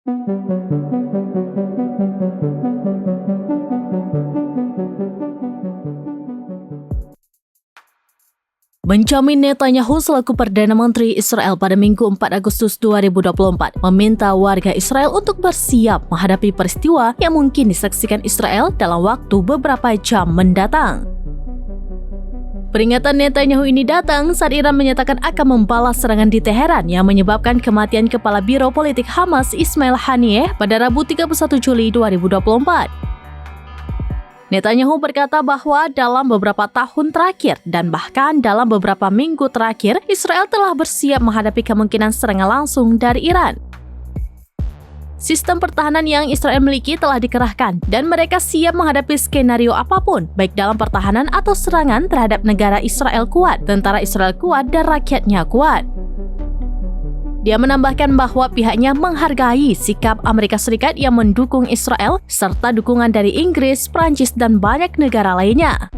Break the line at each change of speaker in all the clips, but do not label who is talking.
Benjamin Netanyahu selaku Perdana Menteri Israel pada Minggu 4 Agustus 2024 meminta warga Israel untuk bersiap menghadapi peristiwa yang mungkin disaksikan Israel dalam waktu beberapa jam mendatang. Peringatan Netanyahu ini datang saat Iran menyatakan akan membalas serangan di Teheran yang menyebabkan kematian Kepala Biro Politik Hamas Ismail Haniyeh pada Rabu 31 Juli 2024. Netanyahu berkata bahwa dalam beberapa tahun terakhir dan bahkan dalam beberapa minggu terakhir, Israel telah bersiap menghadapi kemungkinan serangan langsung dari Iran. Sistem pertahanan yang Israel miliki telah dikerahkan dan mereka siap menghadapi skenario apapun, baik dalam pertahanan atau serangan terhadap negara Israel kuat, tentara Israel kuat, dan rakyatnya kuat. Dia menambahkan bahwa pihaknya menghargai sikap Amerika Serikat yang mendukung Israel serta dukungan dari Inggris, Prancis, dan banyak negara lainnya.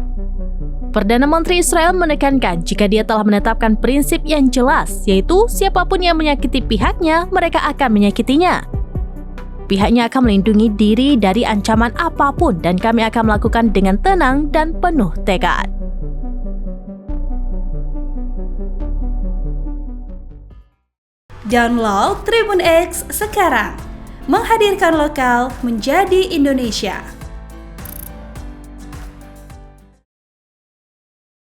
Perdana Menteri Israel menekankan jika dia telah menetapkan prinsip yang jelas, yaitu siapapun yang menyakiti pihaknya, mereka akan menyakitinya. Pihaknya akan melindungi diri dari ancaman apapun dan kami akan melakukan dengan tenang dan penuh tekad.
Download Tribun X sekarang, menghadirkan lokal menjadi Indonesia.